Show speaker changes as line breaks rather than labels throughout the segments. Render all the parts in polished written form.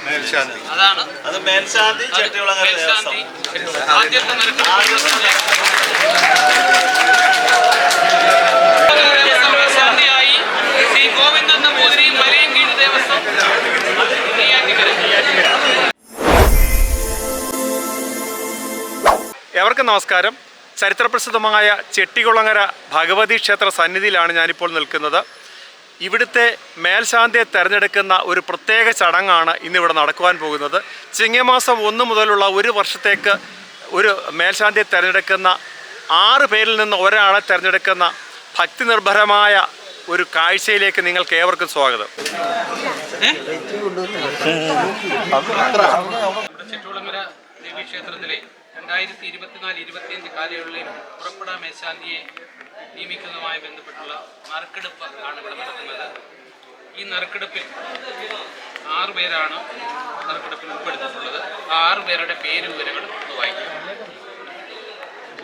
മേൽശാന്തി
അതാണ്
അത് മേൽശാന്തി ചെട്ടികുളങ്ങര ദേവസ്വം.
ആദ്യത്തെ മേൽശാന്തിയായി ശ്രീ ഗോവിന്ദൻ നമ്പൂതിരി മലയൻകീഴ് ദേവസ്വം.
എവർക്കും നമസ്കാരം. ചരിത്രപ്രസിദ്ധമായ ചെട്ടികുളങ്ങര ഭഗവതി ക്ഷേത്ര സന്നിധിയിലാണ് ഞാനിപ്പോൾ നിൽക്കുന്നത്. ഇവിടുത്തെ മേൽശാന്തിയെ തിരഞ്ഞെടുക്കുന്ന ഒരു പ്രത്യേക ചടങ്ങാണ് ഇന്നിവിടെ നടക്കുവാൻ പോകുന്നത്. ചിങ്ങമാസം 1 മുതലുള്ള ഒരു വർഷത്തേക്ക് ഒരു മേൽശാന്തിയെ തിരഞ്ഞെടുക്കുന്ന 6 പേരിൽ നിന്ന് ഒരാളെ തിരഞ്ഞെടുക്കുന്ന ഭക്തി നിർഭരമായ ഒരു കാഴ്ചയിലേക്ക് നിങ്ങൾക്ക് ഏവർക്കും സ്വാഗതം.
ചെട്ടികുളങ്ങര ദേവീക്ഷേത്രത്തിലെ 2024-25 കാലയളവിൽ പുറപ്പെടാൻ മേൽശാന്തിയെ നിയമിക്കുന്നതുമായി ബന്ധപ്പെട്ടുള്ള നറുക്കെടുപ്പ് ആണ് ഇവിടെ നടക്കുന്നത്. ഈ നറുക്കെടുപ്പിൽ 6 പേരാണ് നറുക്കെടുപ്പിൽ ഉൾപ്പെടുത്തിയിട്ടുള്ളത്. ആ 6 പേരുടെ പേര് വിവരങ്ങൾ ഒന്ന് വായിക്കാം.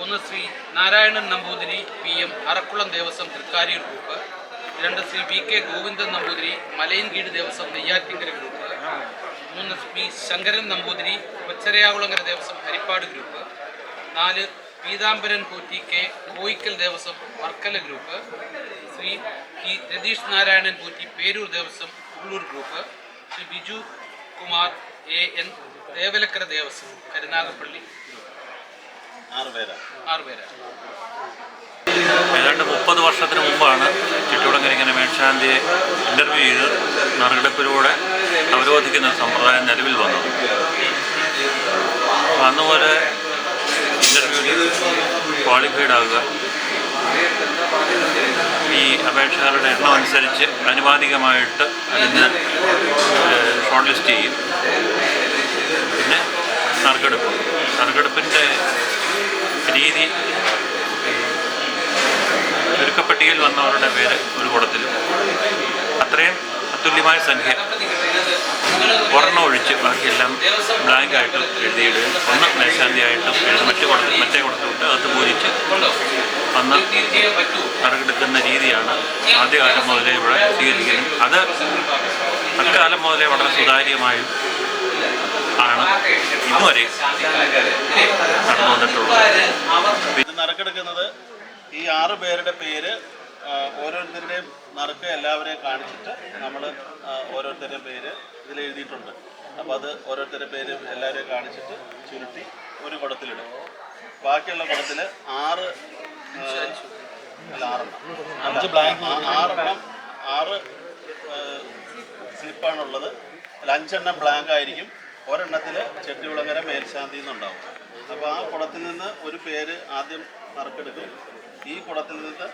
1 Shri Narayanan Namboothiri PM Arakkulam Devaswom Thrikkariyoor group. 2 Shri VK Govindan Namboothiri Malayinkeezhu Devaswom Neyyattinkara group. 3 Shri Sankaran Namboothiri Kocharayakulangara Devaswom Haripad group. 4 Peethambaran Potti K Koyikkal Devaswom Varkala group. Shri Ratheesh Narayanan Potti Peroor Devaswom Ulloor group. Shri Biju Kumar AN Thevalakkara Devaswom Karunagappally group.
6 പേരാണ്.
ഏതാണ്ട് 30 വർഷത്തിന് മുമ്പാണ് ചെട്ടികുളങ്ങര ഇങ്ങനെ മേൽശാന്തിയെ ഇൻ്റർവ്യൂ ചെയ്ത് നറുക്കെടുപ്പിലൂടെ അവരോധിക്കുന്ന സമ്പ്രദായം നിലവിൽ വന്നത്. അന്നുപോലെ ഇൻ്റർവ്യൂവിൽ ക്വാളിഫൈഡ് ആകുക, ഈ അപേക്ഷകരുടെ എണ്ണം അനുസരിച്ച് ആനുപാതികമായിട്ട് അതിന് ഷോർട്ട് ലിസ്റ്റ് ചെയ്യും. പിന്നെ നറുക്കെടുപ്പിൻ്റെ രീതി ചുരുക്കപ്പട്ടികയിൽ വന്നവരുടെ പേര് ഒരു കുടത്തിലും അത്രയും അത്തുല്യമായ സംഖ്യ ഒരെണ്ണം ഒഴിച്ച് ബാക്കിയെല്ലാം ബ്ലാങ്കായിട്ട് എഴുതിയിടുകയും ഒന്ന് മേൽശാന്തിയായിട്ടും മറ്റേ കുടത്തിലോട്ട് അകത്ത് പൂജിച്ച് വന്ന് നറുക്കെടുക്കുന്ന രീതിയാണ് ആദ്യകാലം മുതലേ ഇവിടെ സ്വീകരിക്കുന്നത്. അത് അക്കാലം മുതലേ വളരെ സുതാര്യമായും ആണ് ഇന്നുവരെ നടന്നു വന്നിട്ടുള്ളത്.
നറുക്കെടുക്കുന്നത് ഈ 6 പേരുടെ പേര് ഓരോരുത്തരുടെയും നറുക്ക് എല്ലാവരെയും കാണിച്ചിട്ട് നമ്മൾ ഓരോരുത്തരുടെയും പേര് ഇതിൽ എഴുതിയിട്ടുണ്ട്. അപ്പോൾ അത് ഓരോരുത്തരുടെ പേര് എല്ലാവരെയും കാണിച്ചിട്ട് ചുരുട്ടി ഒരു കുടത്തിലിടും. ബാക്കിയുള്ള കുടത്തിൽ 6 സ്ലിപ്പാണുള്ളത്. അതിൽ 5 എണ്ണം ബ്ലാങ്ക് ആയിരിക്കും. ഒരെണ്ണത്തിൽ ചെട്ടികുളങ്ങര മേൽശാന്തി എന്നുണ്ടാവും. അപ്പോൾ ആ കുടത്തിൽ നിന്ന് ഒരു പേര് ആദ്യം നറുക്കെടുക്കും. ഈ കുടത്തിൽ നിന്ന്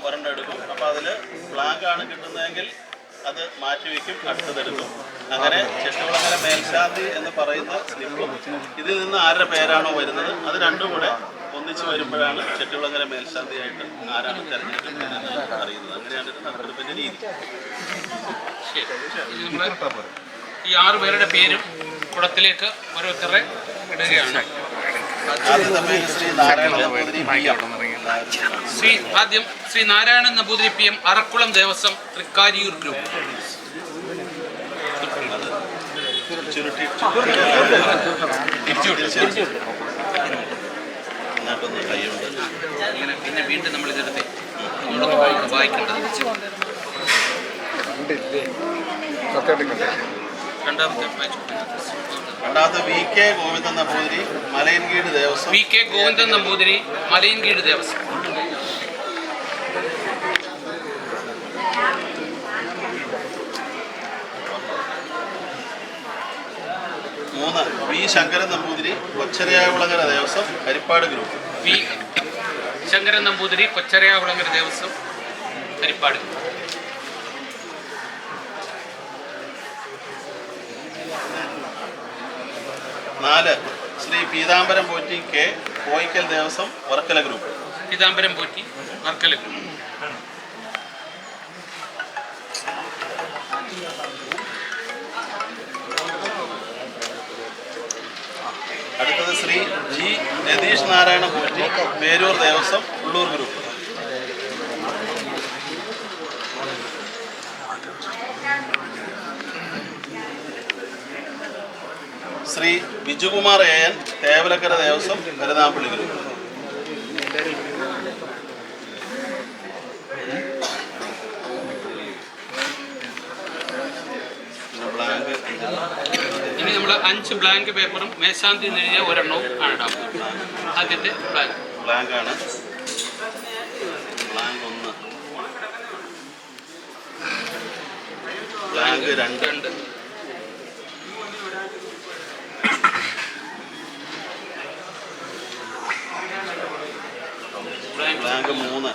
ഒരെണ്ണം എടുക്കും. അപ്പോൾ അതിൽ ബ്ലാങ്ക് ആണ് കിട്ടുന്നതെങ്കിൽ അത് മാറ്റിവെക്കും, അടുത്തതെടുക്കും. അങ്ങനെ ചെട്ടികുളങ്ങര മേൽശാന്തി എന്ന് പറയുന്ന സ്ലിപ്പും ഇതിൽ നിന്ന് ആരുടെ പേരാണോ വരുന്നത് അത് രണ്ടും കൂടെ ഒന്നിച്ച് വരുമ്പോഴാണ് ചെട്ടികുളങ്ങര മേൽശാന്തിയായിട്ട് ആരാണ് തിരഞ്ഞെടുക്കുന്നതെന്ന് അറിയുന്നത്. അങ്ങനെയാണ് നറുക്കെടുപ്പിൻ്റെ രീതി.
ഈ 6 പേരുടെ പേരും കുടത്തിലേക്ക് ഓരോരുത്തരെ ഇടുകയാണ്. Shri Narayanan Namboothiri PM Arakkulam Devaswom Thrikkariyoor group. പിന്നെ വീണ്ടും നമ്മൾ ഇതെടുത്ത് വായിക്കേണ്ടത്.
രണ്ടാമത്തെ VK Govindan Namboothiri Malayinkeezhu Devaswom.
VK Govindan Namboothiri Malayinkeezhu Devaswom.
3 V Sankaran Namboothiri Kocharayakulangara Devaswom Haripad group.
V Sankaran Namboothiri Kocharayakulangara Devaswom Haripad.
4 Shri Peethambaram Potti K Koyikkal Devaswom Varkala group.
Peethambaram Potti Varkala group.
അടുത്തത് Shri G Ratheesh Narayana Potti Peroor Devaswom Ulloor group. Shri Bijukumar AN, Thevalakkara Devaswom, Karunagappally group.
ഇനി നമ്മൾ 5 ബ്ലാങ്ക് പേപ്പറും മേശാന്തി എഴുതിയ ഒരെണ്ണവും ആണ് ഇടാം. ആദ്യത്തെ
ബ്ലാങ്കാണ്. Blank 1, blank 2, blank 3,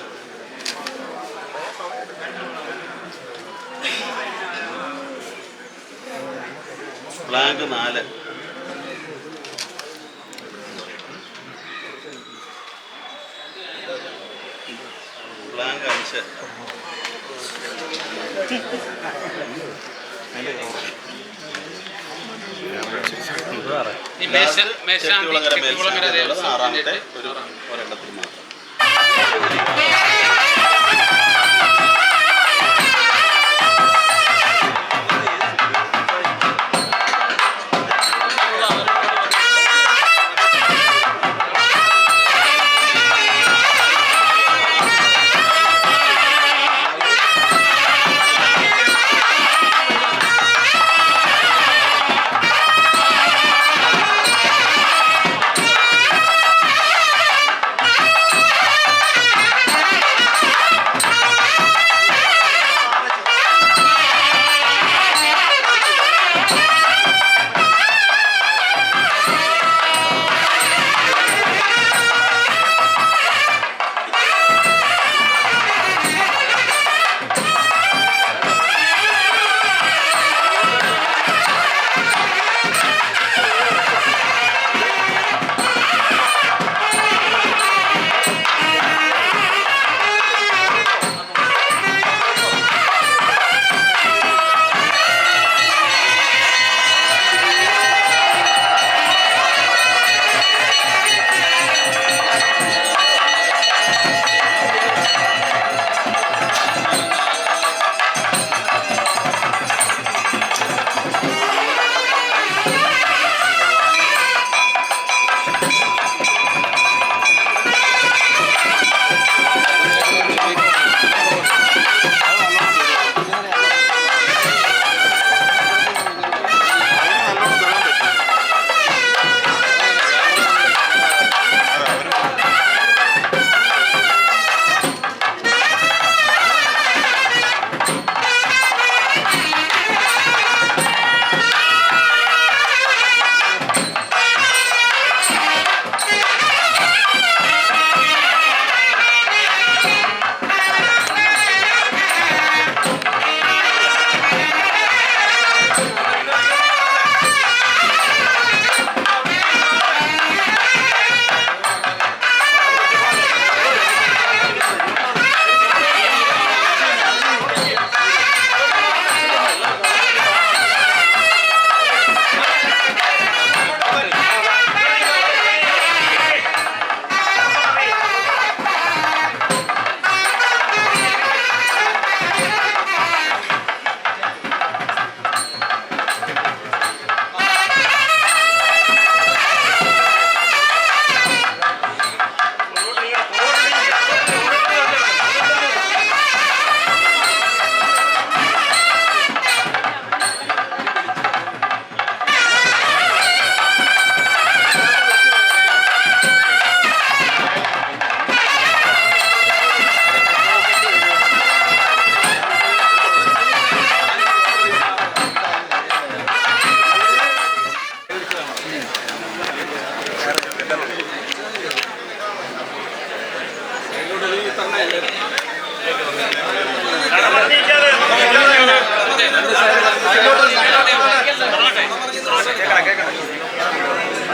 blank 4, blank 5,
മേശാന്തി ദേവസ്വം
6ാമത്തെ ഒരെണ്ണത്തിൽ മാത്രം.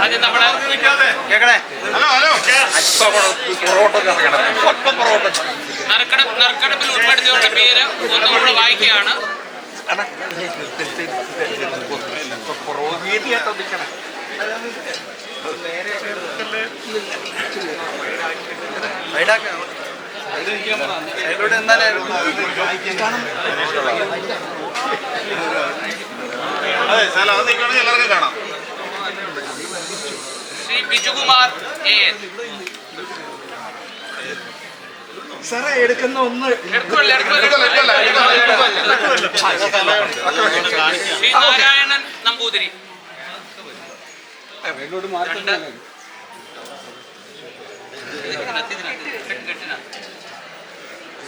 ആദ്യം നമ്മള് നറുക്കെടുപ്പിൽ ഉൾപ്പെടുത്തിയവരുടെ പേര് ഒന്ന് നമ്മൾ വായിക്കുകയാണ്.
അതെ സ്ഥലം അത് നിൽക്കണമെങ്കിൽ എല്ലാവർക്കും കാണാം.
ബിജുകുമാർ AN.
സാറേ എടുക്കുന്ന ഒന്ന്
ശ്രീ നാരായണൻ നമ്പൂതിരി.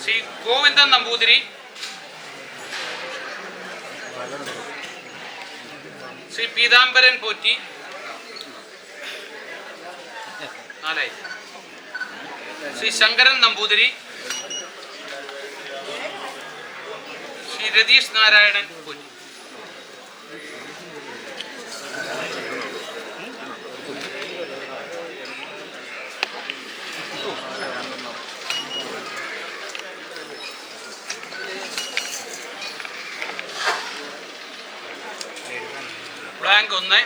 ശ്രീ ഗോവിന്ദൻ നമ്പൂതിരി. ശ്രീ പീതാംബരൻ പോറ്റി. നാലായി. Shri Sankaran Namboothiri. Shri Ratheesh Narayanan Potti. Blank 1.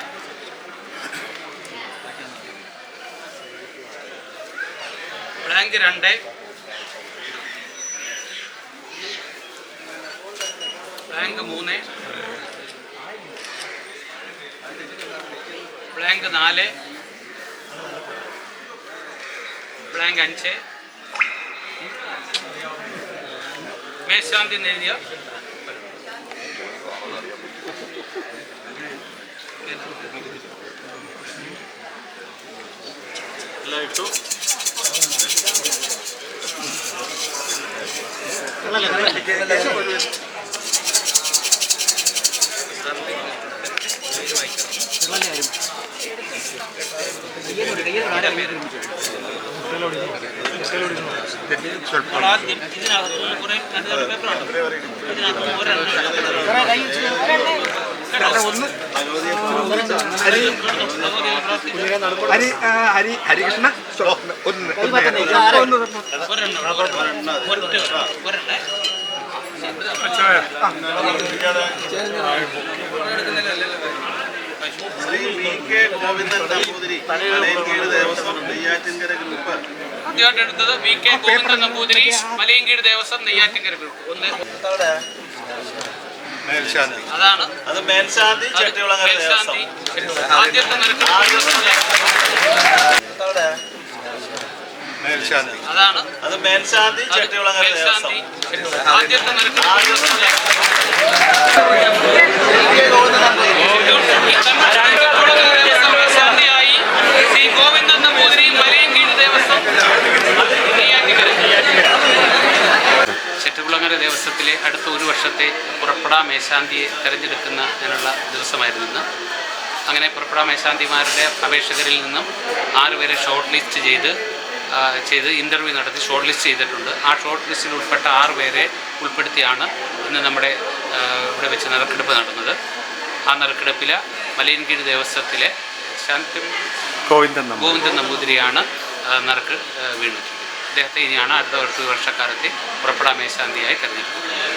Blank 2. Blank 3. Blank 4. Blank 5. മേൽശാന്തി എഴുതിയ
എല്ലാം ഇട്ടു.
ആദ്യം ഇതിനകത്ത് കുറെ പേപ്പറുണ്ട്. ഇതിനകത്ത് ഒരെണ്ണം
ഹരികൃഷ്ണ
ശ്രീ VK ഗോവിന്ദൻ നമ്പൂതിരി, മലയൻകീഴ് ദേവസ്വം നെയ്യാറ്റിൻകര ഗ്രൂപ്പ്.
ആദ്യമായിട്ട് എടുത്തത് VK ഗോവിന്ദൻ നമ്പൂതിരി, മലയൻകീഴ് ദേവസ്വം നെയ്യാറ്റിൻകര ഗ്രൂപ്പ്. അതാണ്
അത് മേൽശാന്തി ചെട്ടികുളങ്ങര ദേവസ്വം.
ആദ്യത്തെ നിരക്ക്. അതാണ്
അത് മേൽശാന്തി ചെട്ടികുളങ്ങര ദേവസ്വം.
ആദ്യത്തെ നിരക്ക്. മേൽശാന്തിയായി ശ്രീ ഗോവിന്ദൻ നമ്പൂതിരി, മലയൻകീഴ് ദേവസ്വം നെയ്യാറ്റിൻകര. ചെട്ടികുളങ്ങര ദേവസ്വത്തിലെ അടുത്ത ഒരു വർഷത്തെ പുറപ്പെടാ മേൽശാന്തിയെ തിരഞ്ഞെടുക്കുന്നതിനുള്ള ദിവസമായിരുന്നു ഇന്ന്. അങ്ങനെ പുറപ്പെടാ മേൽശാന്തിമാരുടെ അപേക്ഷകരിൽ നിന്നും 6 പേരെ ഷോർട്ട് ലിസ്റ്റ് ചെയ്ത് ഇൻ്റർവ്യൂ നടത്തി ഷോർട്ട് ലിസ്റ്റ് ചെയ്തിട്ടുണ്ട്. ആ ഷോർട്ട് ലിസ്റ്റിൽ ഉൾപ്പെട്ട 6 പേരെ ഉൾപ്പെടുത്തിയാണ് ഇന്ന് നമ്മുടെ ഇവിടെ വെച്ച് നറുക്കെടുപ്പ് നടന്നത്. ആ നറുക്കെടുപ്പിൽ മലയൻകീഴ് ദേവസ്വത്തിലെ ഗോവിന്ദൻ നമ്പൂതിരിയാണ് നറുക്ക് വീണിട്ടുള്ളത്. അദ്ദേഹത്തെ ഇനിയാണ് അടുത്ത വർഷക്കാലത്തെ പുറപ്പെടാ മേൽശാന്തിയായി തിരഞ്ഞെടുക്കുന്നത്.